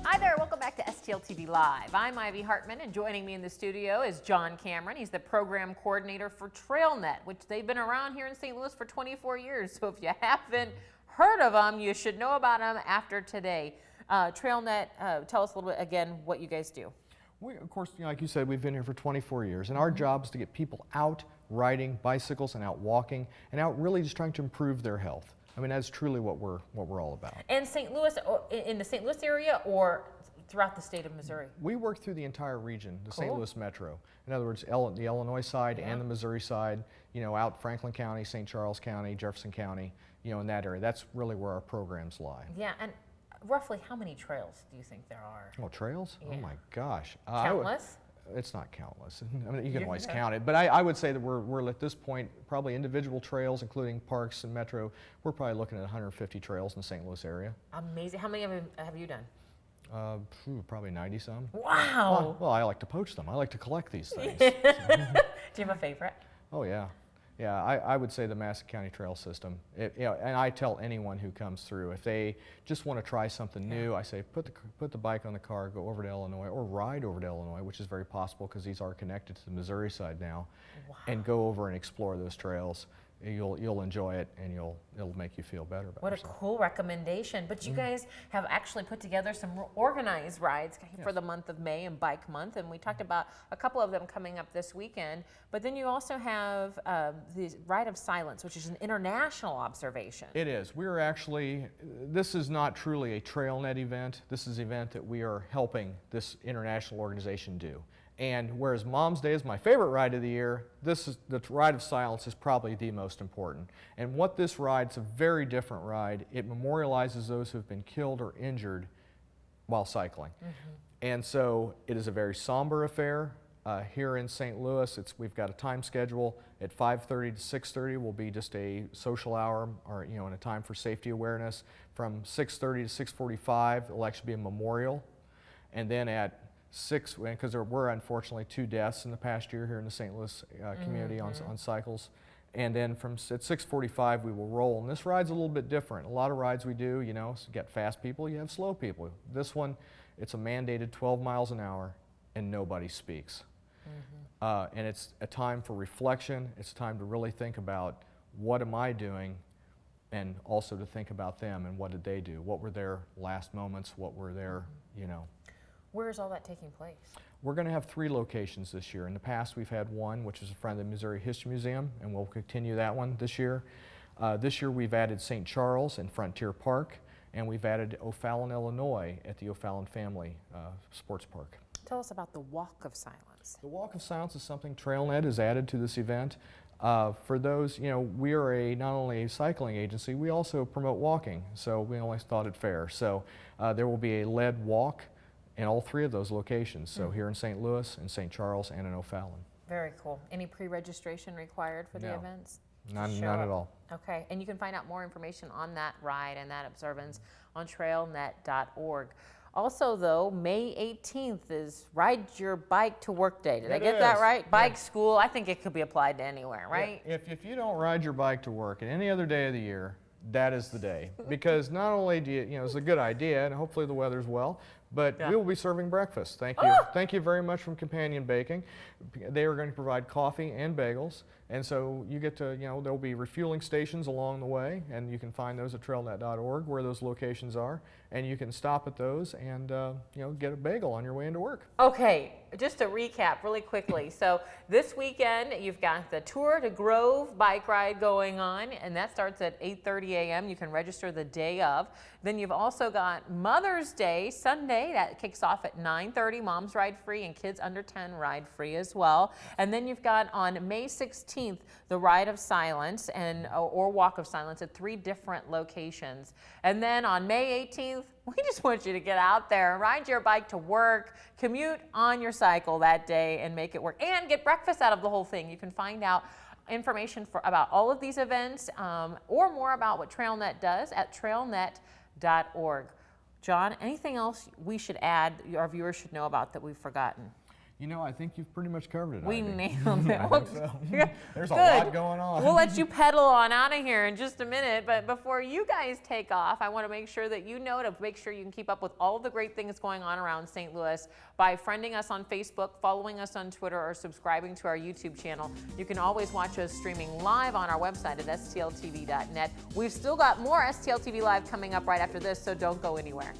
Hi there, welcome back to STL TV Live. I'm Ivy Hartman, and joining me in the studio is John Cameron. He's the program coordinator for TrailNet, which they've been around here in St. Louis for 24 years. So if you haven't heard of them, you should know about them after today. TrailNet, tell us a little bit again what you guys do. We, of course, like you said, we've been here for 24 years, and our job is to get people out riding bicycles and out walking and out really just trying to improve their health. I mean, that's truly what we're all about. And St. Louis, in the St. Louis area, or throughout the state of Missouri? We work through the entire region, the Cool. St. Louis metro. In other words, the Illinois side and the Missouri side, you know, out Franklin County, St. Charles County, Jefferson County, you know, in that area. That's really where our programs lie. Yeah, and roughly how many trails do you think there are? Oh, trails? Yeah. Oh my gosh. Countless? It's not countless. I mean, you can always count it, but I would say that we're at this point, probably individual trails, including parks and metro, we're probably looking at 150 trails in the St. Louis area. Amazing. How many of them have you done? Probably 90 some. Wow. Well, I like to poach them. I like to collect these things. Do you have a favorite? Oh yeah. Yeah, I would say the Massac County Trail System. You know, and I tell anyone who comes through, if they just want to try something new, I say put the bike on the car, go over to Illinois, or ride over to Illinois, which is very possible because these are connected to the Missouri side now, and go over and explore those trails. You'll enjoy it, and it'll make you feel better about yourself. What a cool recommendation. But you guys have actually put together some organized rides for the month of May and Bike Month, and we talked about a couple of them coming up this weekend. But then you also have the Ride of Silence, which is an international observation. It is. We're actually, this is not truly a TrailNet event. This is an event that we are helping this international organization do. And whereas Mom's Day is my favorite ride of the year, the Ride of Silence is probably the most important. And what this ride, it's a very different ride. It memorializes those who have been killed or injured while cycling. And so it is a very somber affair. Here in St. Louis, we've got a time schedule. At 5:30 to 6:30 will be just a social hour, or and a time for safety awareness. From 6:30 to 6:45, it'll actually be a memorial. And then at 6, because there were unfortunately 2 deaths in the past year here in the St. Louis community on cycles. And then at 6:45 we will roll. And this ride's a little bit different. A lot of rides we do, you get fast people, you have slow people. This one, it's a mandated 12 miles an hour and nobody speaks. And it's a time for reflection. It's a time to really think about what am I doing, and also to think about them and what did they do? What were their last moments? What were their, Where is all that taking place? We're going to have 3 locations this year. In the past, we've had one, which is in front of the Missouri History Museum, and we'll continue that one this year. This year, we've added St. Charles and Frontier Park, and we've added O'Fallon, Illinois, at the O'Fallon Family Sports Park. Tell us about the Walk of Silence. The Walk of Silence is something TrailNet has added to this event. For those, we are not only a cycling agency, we also promote walking, so we always thought it fair. So there will be a led walk in all 3 of those locations, so here in St. Louis, in St. Charles, and in O'Fallon. Very cool. Any pre-registration required for the events? None at all. Okay, and you can find out more information on that ride and that observance on trailnet.org. Also, though, May 18th is Ride Your Bike to Work Day. Did I get that right? Bike school, I think it could be applied to anywhere, right? Yeah. If you don't ride your bike to work at any other day of the year, that is the day. Because not only do it's a good idea, and hopefully the weather's well, but we will be serving breakfast. Thank you. Thank you very much from Companion Baking. They are going to provide coffee and bagels. And so you get to, there'll be refueling stations along the way, and you can find those at trailnet.org where those locations are. And you can stop at those and, get a bagel on your way into work. Okay, just to recap really quickly. So this weekend, you've got the Tour to Grove bike ride going on, and that starts at 8:30 a.m. You can register the day of. Then you've also got Mother's Day, Sunday, that kicks off at 9:30. Moms ride free and kids under 10 ride free as well. And then you've got on May 16th, the Ride of Silence or Walk of Silence at 3 different locations. And then on May 18th, we just want you to get out there, ride your bike to work, commute on your cycle that day and make it work, and get breakfast out of the whole thing. You can find out information about all of these events or more about what TrailNet does at trailnet.org. John, anything else we should add, our viewers should know about that we've forgotten? I think you've pretty much covered it. We Ivy. nailed it. I Well, think so. There's a good. lot going on. We'll let you pedal on out of here in just a minute, but before you guys take off, I want to make sure that you know to make sure you can keep up with all the great things going on around St. Louis by friending us on Facebook, following us on Twitter, or subscribing to our YouTube channel. You can always watch us streaming live on our website at stltv.net. We've still got more STL TV Live coming up right after this, so don't go anywhere.